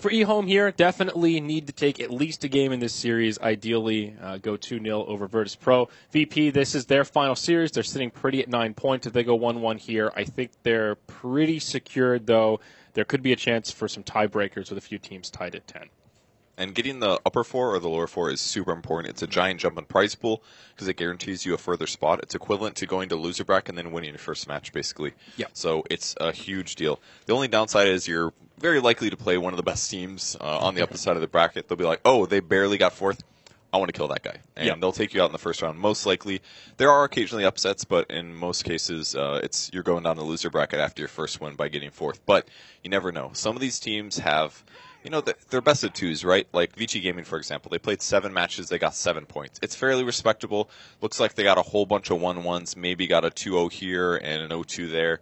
For eHome here, definitely need to take at least a game in this series. Ideally, go 2-0 over Virtus Pro. VP, this is their final series. They're sitting pretty at 9 points. If they go 1-1 here, I think they're pretty secured, though. There could be a chance for some tiebreakers with a few teams tied at 10. And getting the upper four or the lower four is super important. It's a giant jump in prize pool because it guarantees you a further spot. It's equivalent to going to loser bracket and then winning your first match, basically. Yep. So it's a huge deal. The only downside is you're very likely to play one of the best teams on the upper side of the bracket. They'll be like, oh, they barely got fourth. I want to kill that guy. And they'll take you out in the first round. Most likely, there are occasionally upsets, but in most cases, you're going down the loser bracket after your first win by getting fourth. But you never know. Some of these teams have... they're best of twos, right? Like Vici Gaming, for example. They played 7 matches. They got 7 points. It's fairly respectable. Looks like they got a whole bunch of 1-1s, maybe got a 2-0 here and an 0-2 there.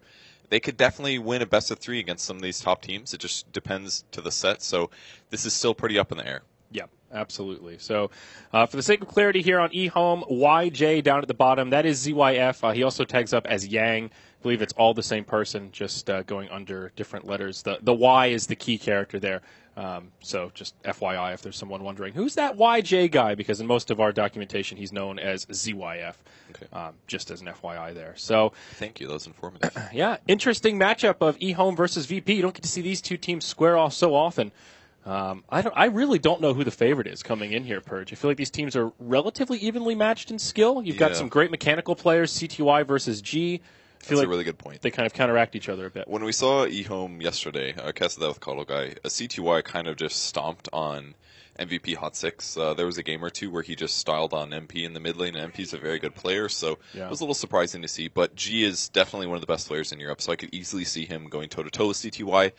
They could definitely win a best of 3 against some of these top teams. It just depends to the set. So this is still pretty up in the air. Yeah, absolutely. So for the sake of clarity here on eHome, YJ down at the bottom, that is ZYF. He also tags up as Yang. I believe it's all the same person, just going under different letters. The Y is the key character there. So just FYI, if there's someone wondering, who's that YJ guy? Because in most of our documentation, he's known as ZYF, just as an FYI there. So thank you. That was informative. Yeah, interesting matchup of eHome versus VP. You don't get to see these two teams square off so often. I really don't know who the favorite is coming in here, Purge. I feel like these teams are relatively evenly matched in skill. You've got some great mechanical players, CTY versus G. That's a really good point. They kind of counteract each other a bit. When we saw eHome yesterday, I casted that with Colo Guy, a CTY kind of just stomped on MVP Hot 6. There was a game or two where he just styled on MP in the mid lane, and MP's a very good player, so it was a little surprising to see. But G is definitely one of the best players in Europe, so I could easily see him going toe-to-toe with CTY.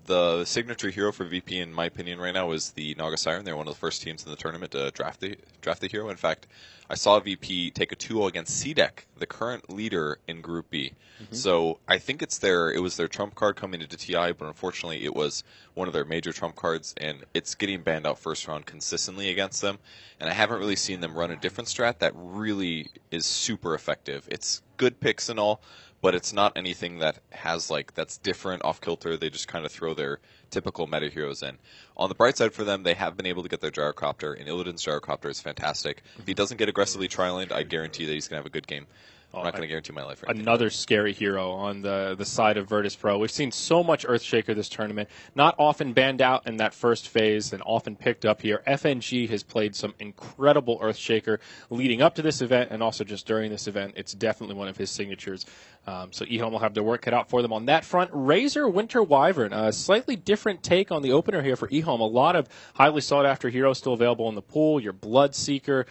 The signature hero for VP, in my opinion, right now is the Naga Siren. They're one of the first teams in the tournament to draft the hero. In fact, I saw VP take a 2-0 against CDEC, the current leader in Group B. So I think it was their trump card coming into TI, but unfortunately it was one of their major trump cards, and it's getting banned out first round consistently against them. And I haven't really seen them run a different strat that really is super effective. It's good picks and all, but it's not anything that has that's different, off kilter. They just kind of throw their typical meta heroes in. On the bright side for them, they have been able to get their gyrocopter, and Illidan's gyrocopter is fantastic. If he doesn't get aggressively tri-laned, I guarantee that he's going to have a good game. I'm not going to guarantee my life right now. Another scary hero on the side of Virtus Pro. We've seen so much Earthshaker this tournament. Not often banned out in that first phase and often picked up here. FNG has played some incredible Earthshaker leading up to this event and also just during this event. It's definitely one of his signatures. So eHome will have their work cut out for them on that front. Razor Winter Wyvern, a slightly different take on the opener here for eHome. A lot of highly sought-after heroes still available in the pool. Your Bloodseeker,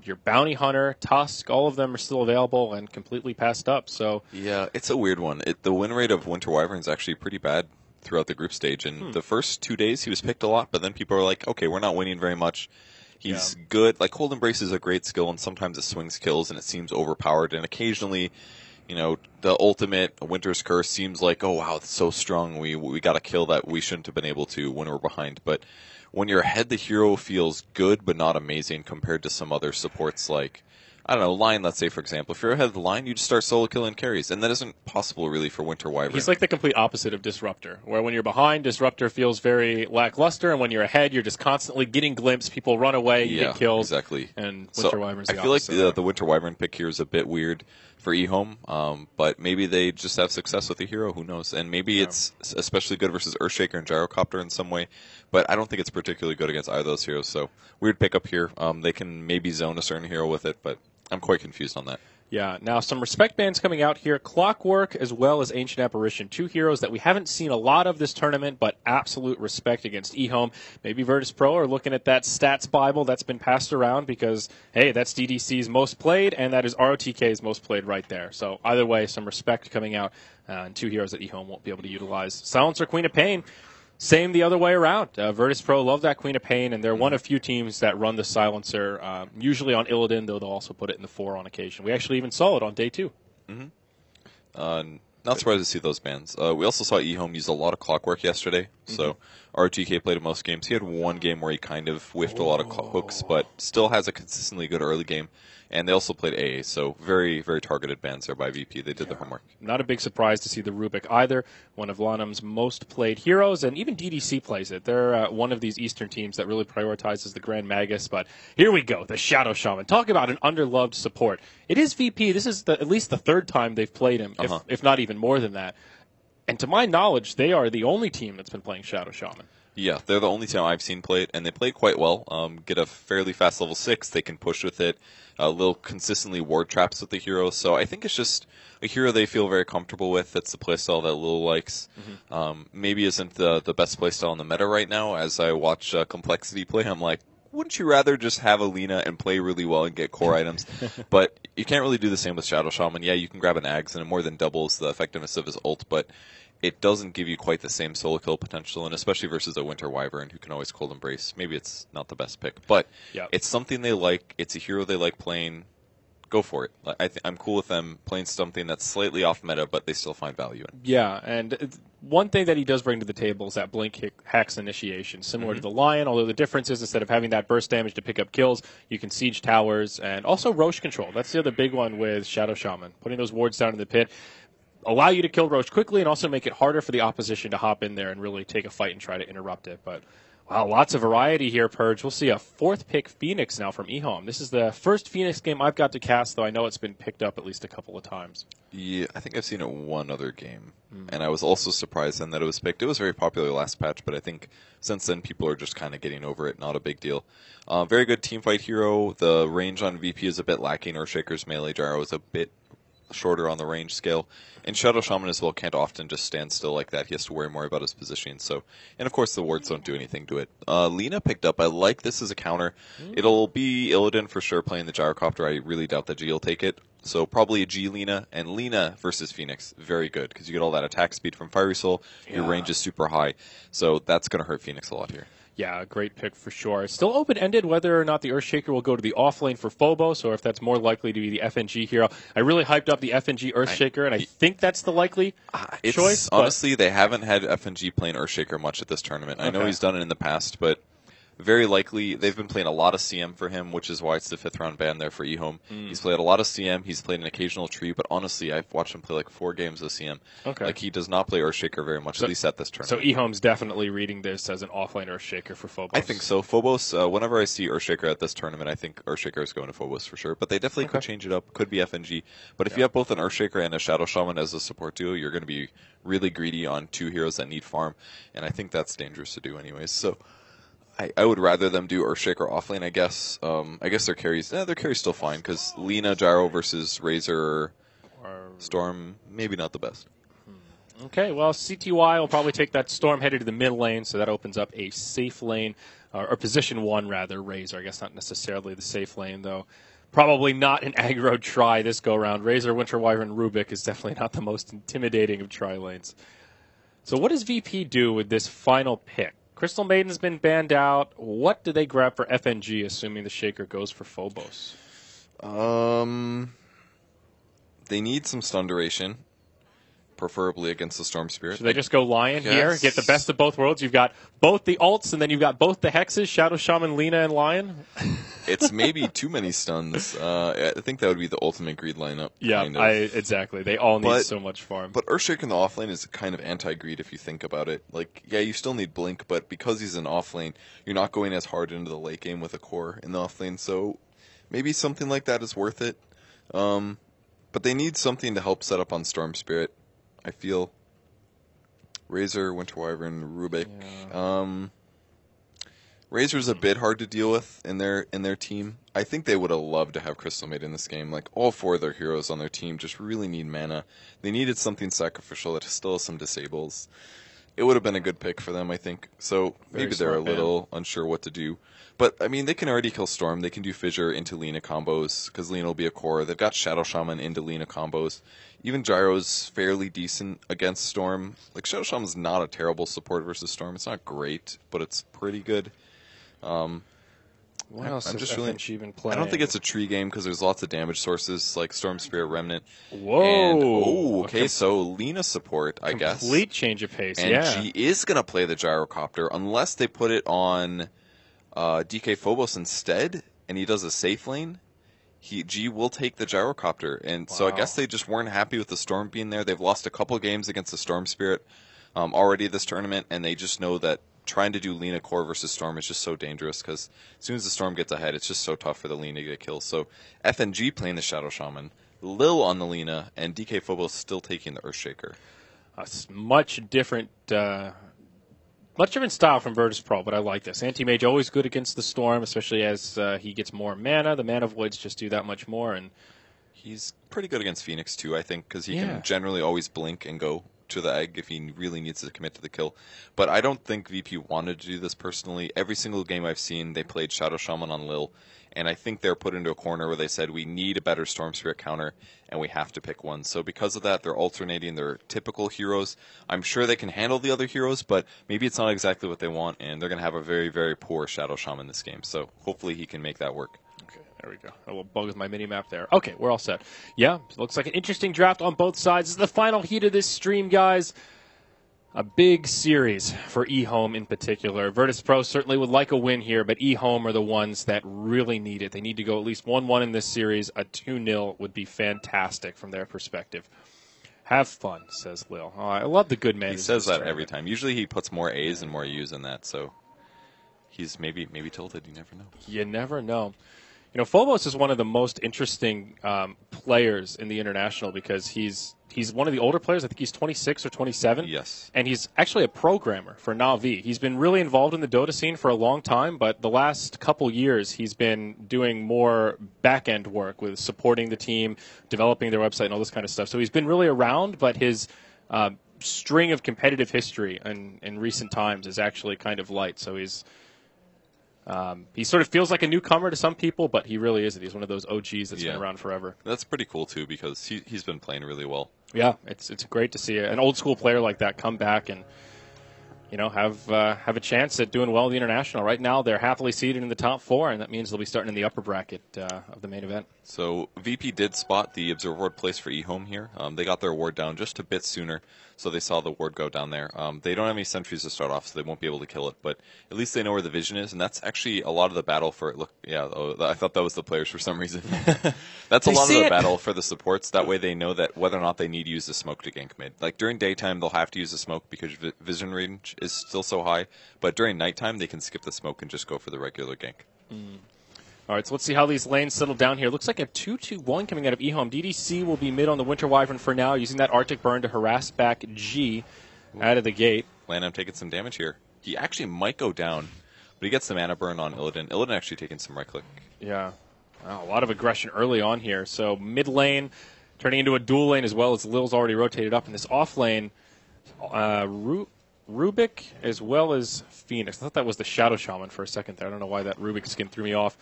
your Bounty Hunter, Tusk, all of them are still available and completely passed up. So yeah, it's a weird one. The win rate of Winter Wyvern is actually pretty bad throughout the group stage. And the first 2 days he was picked a lot, but then people are like, okay, we're not winning very much. He's good. Like, Cold Embrace is a great skill, and sometimes it swings kills, and it seems overpowered. And occasionally, the ultimate Winter's Curse seems like, oh, wow, it's so strong. We got a kill that we shouldn't have been able to when we're behind. But when you're ahead, the hero feels good but not amazing compared to some other supports like, I don't know, Line, let's say, for example. If you're ahead of the line, you just start solo killing carries, and that isn't possible, really, for Winter Wyvern. He's like the complete opposite of Disruptor, where when you're behind, Disruptor feels very lackluster, and when you're ahead, you're just constantly getting glimpsed, people run away, you get killed. Exactly. And Winter Wyvern's the I feel opposite. like the Winter Wyvern pick here is a bit weird for eHome, but maybe they just have success with the hero, who knows? And maybe it's especially good versus Earthshaker and Gyrocopter in some way, but I don't think it's particularly good against either of those heroes, so weird pickup here. They can maybe zone a certain hero with it, but I'm quite confused on that. Yeah, now some respect bands coming out here. Clockwork as well as Ancient Apparition. Two heroes that we haven't seen a lot of this tournament, but absolute respect against eHome. Maybe Virtus Pro are looking at that stats Bible that's been passed around because, hey, that's DDC's most played, and that is ROTK's most played right there. So either way, some respect coming out, and two heroes that eHome won't be able to utilize. Silencer, Queen of Pain. Same the other way around. Virtus Pro love that Queen of Pain, and they're one of few teams that run the Silencer, usually on Illidan, though they'll also put it in the 4 on occasion. We actually even saw it on day 2. Not surprised to see those bans. We also saw eHome use a lot of clockwork yesterday. So RTK played in most games. He had one game where he kind of whiffed a lot of hooks, but still has a consistently good early game. And they also played AA, so very, very targeted bans there by VP. They did the homework. Not a big surprise to see the Rubik either, one of Lanham's most played heroes, and even DDC plays it. They're one of these Eastern teams that really prioritizes the Grand Magus, but here we go, the Shadow Shaman. Talk about an underloved support. It is VP. This is at least the third time they've played him, if not even more than that. And to my knowledge, they are the only team that's been playing Shadow Shaman. Yeah, they're the only team I've seen play it, and they play quite well. Get a fairly fast level 6. They can push with it. A little consistently ward traps with the hero. So I think it's just a hero they feel very comfortable with. That's the playstyle that Lil likes. Maybe isn't the best playstyle in the meta right now. As I watch Complexity play, I'm like, wouldn't you rather just have Alina and play really well and get core items? But you can't really do the same with Shadow Shaman. Yeah, you can grab an Ags and it more than doubles the effectiveness of his ult, but it doesn't give you quite the same solo kill potential, and especially versus a Winter Wyvern who can always Cold Embrace. Maybe it's not the best pick, but it's something they like. It's a hero they like playing. Go for it. I'm cool with them playing something that's slightly off meta, but they still find value in. Yeah, and one thing that he does bring to the table is that Blink Hacks initiation, similar to the Lion, although the difference is instead of having that burst damage to pick up kills, you can siege towers, and also Roche control. That's the other big one with Shadow Shaman. Putting those wards down in the pit, allow you to kill Roche quickly and also make it harder for the opposition to hop in there and really take a fight and try to interrupt it. But, wow, lots of variety here, Purge. We'll see a fourth pick Phoenix now from eHome. This is the first Phoenix game I've got to cast, though I know it's been picked up at least a couple of times. Yeah, I think I've seen it one other game, and I was also surprised then that it was picked. It was very popular last patch, but I think since then people are just kind of getting over it. Not a big deal. Very good teamfight hero. The range on VP is a bit lacking. Earthshaker's melee gyro is a bit shorter on the range scale, and Shadow Shaman as well can't often just stand still like that. He has to worry more about his positioning. So, and of course the wards don't do anything to it. Lina picked up. I like this as a counter. It'll be Illidan for sure playing the Gyrocopter. I really doubt that G will take it. So probably a G Lina, and Lina versus Phoenix, very good because you get all that attack speed from Fiery Soul. Your range is super high, so that's going to hurt Phoenix a lot here. Yeah, great pick for sure. It's still open-ended whether or not the Earthshaker will go to the offlane for Phobos or if that's more likely to be the FNG hero. I really hyped up the FNG Earthshaker, and I think that's the likely choice. Honestly, they haven't had FNG playing Earthshaker much at this tournament. I know he's done it in the past, but very likely they've been playing a lot of CM for him, which is why it's the 5th round ban there for eHome. He's played a lot of CM. He's played an occasional tree, but honestly, I've watched him play like 4 games of CM. Like he does not play Earthshaker very much, at least at this tournament. So eHome's definitely reading this as an offlane Earthshaker for Phobos. I think so. Phobos, whenever I see Earthshaker at this tournament, I think Earthshaker is going to Phobos for sure. But they definitely could change it up. Could be FNG. But if you have both an Earthshaker and a Shadow Shaman as a support duo, you're going to be really greedy on 2 heroes that need farm. And I think that's dangerous to do anyways. So I would rather them do Earthshaker offlane, I guess. I guess their carries still fine, because Lina, Gyro versus Razor or Storm, maybe not the best. Okay, well, CTY will probably take that Storm headed to the mid lane, so that opens up a safe lane, or position 1, rather, Razor. I guess not necessarily the safe lane, though. Probably not an aggro try this go-around. Razor, Winter Wyvern, Rubik is definitely not the most intimidating of try lanes. So what does VP do with this final pick? Crystal Maiden's been banned out. What do they grab for FNG, assuming the Shaker goes for Phobos? They need some stun duration, preferably against the Storm Spirit. Should they just go Lion here, get the best of both worlds? You've got both the ults, and then you've got both the hexes, Shadow Shaman, Lina, and Lion? It's maybe too many stuns. I think that would be the ultimate greed lineup. Yeah, kind of. Exactly. They all need so much farm. But Earthshaker in the offlane is kind of anti-greed if you think about it. Like, yeah, you still need Blink, but because he's in offlane, you're not going as hard into the late game with a core in the offlane, so maybe something like that is worth it. But they need something to help set up on Storm Spirit, I feel. Razor, Winter Wyvern, Rubik. Yeah. Razor's a bit hard to deal with in their team. I think they would have loved to have Crystal Maid in this game. Like, all 4 of their heroes on their team just really need mana. They needed something sacrificial that still has some disables. It would have been a good pick for them, I think. So maybe they're a little unsure what to do. But, I mean, they can already kill Storm. They can do Fissure into Lina combos, because Lina will be a core. They've got Shadow Shaman into Lina combos. Even Gyro's fairly decent against Storm. Like, Shadow Shaman's not a terrible support versus Storm. It's not great, but it's pretty good. What else has FNG been playing? I don't think it's a tree game because there's lots of damage sources like Storm Spirit Remnant. Whoa. And, okay, so Lina support, I guess. Complete change of pace, and G is going to play the Gyrocopter unless they put it on DK Phobos instead, and he does a safe lane. G will take the Gyrocopter, and so I guess they just weren't happy with the Storm being there. They've lost a couple games against the Storm Spirit already this tournament, and they just know that trying to do Lina core versus Storm is just so dangerous because as soon as the Storm gets ahead, it's just so tough for the Lina to get kills. So FNG playing the Shadow Shaman, Lil on the Lina, and DK Phobos still taking the Earthshaker. Much different style from Virtus Pro, but I like this. Anti-Mage always good against the Storm, especially as he gets more mana. The mana voids just do that much more, and he's pretty good against Phoenix too, I think, because he can generally always blink and go to the egg if he really needs to commit to the kill. But I don't think VP wanted to do this personally. Every single game I've seen, they played Shadow Shaman on Lil, and I think they're put into a corner where they said, we need a better Storm Spirit counter, and we have to pick one. So because of that, they're alternating their typical heroes. I'm sure they can handle the other heroes, but maybe it's not exactly what they want, and they're going to have a very, very poor Shadow Shaman this game. So hopefully he can make that work. There we go. A little bug with my mini-map there. Okay, we're all set. Yeah, looks like an interesting draft on both sides. This is the final heat of this stream, guys. A big series for eHome in particular. Virtus Pro certainly would like a win here, but eHome are the ones that really need it. They need to go at least 1-1 in this series. A 2-0 would be fantastic from their perspective. Have fun, says Lil. Oh, I love the good man. He says that every time. Usually he puts more A's and more U's in that, so he's maybe tilted. You never know. You never know. You know, Phobos is one of the most interesting players in the international because he's one of the older players. I think he's 26 or 27. Yes. And he's actually a programmer for Na'Vi. He's been really involved in the Dota scene for a long time, but the last couple years he's been doing more back-end work with supporting the team, developing their website, and all this kind of stuff. So he's been really around, but his string of competitive history in recent times is actually kind of light. So he sort of feels like a newcomer to some people, but he really isn't. He's one of those OGs that's been around forever. That's pretty cool, too, because he's been playing really well. Yeah, it's great to see an old-school player like that come back and, you know, have a chance at doing well in the international. Right now, they're happily seated in the top 4, and that means they'll be starting in the upper bracket of the main event. So VP did spot the observer ward place for eHome here. They got their ward down just a bit sooner, so they saw the ward go down there. They don't have any sentries to start off, so they won't be able to kill it, but at least they know where the vision is, and that's actually a lot of the battle for it. Look, I thought that was the players for some reason. That's a lot of the battle for the supports. That way they know that whether or not they need to use the smoke to gank mid. Like during daytime, they'll have to use the smoke because vision range is still so high, but during nighttime, they can skip the smoke and just go for the regular gank. All right, so let's see how these lanes settle down here. Looks like a 2-2-1 coming out of eHome. DDC will be mid on the Winter Wyvern for now, using that Arctic Burn to harass back G out of the gate. Lanham taking some damage here. He actually might go down, but he gets the mana burn on Illidan. Illidan actually taking some right click. Yeah, wow, a lot of aggression early on here. So mid lane turning into a dual lane as well as Lil's already rotated up in this off lane. Rubik as well as Phoenix. I thought that was the Shadow Shaman for a second there. I don't know why that Rubik skin threw me off.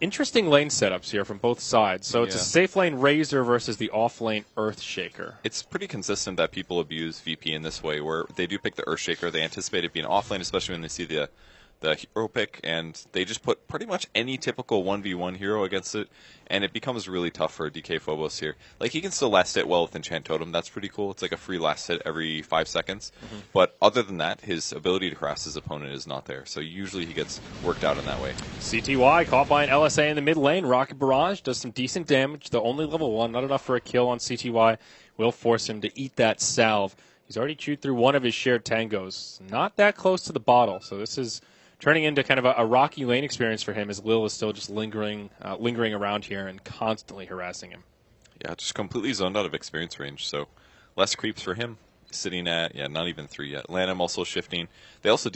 Interesting lane setups here from both sides. So it's a safe lane Razor versus the off lane Earthshaker. It's pretty consistent that people abuse VP in this way, where they do pick the Earthshaker. They anticipate it being off lane, especially when they see the hero pick, and they just put pretty much any typical 1v1 hero against it, and it becomes really tough for DK Phobos here. Like, he can still last hit well with Enchant Totem. That's pretty cool. It's like a free last hit every 5 seconds. But other than that, his ability to harass his opponent is not there. So usually he gets worked out in that way. CTY caught by an LSA in the mid lane. Rocket Barrage does some decent damage. The only level 1, not enough for a kill on CTY. Will force him to eat that salve. He's already chewed through one of his shared tangos. Not that close to the bottle. So this is turning into kind of a rocky lane experience for him as Lil is still just lingering around here and constantly harassing him. Yeah, just completely zoned out of experience range, so less creeps for him. Sitting at, not even 3 yet. Lanham also shifting. They also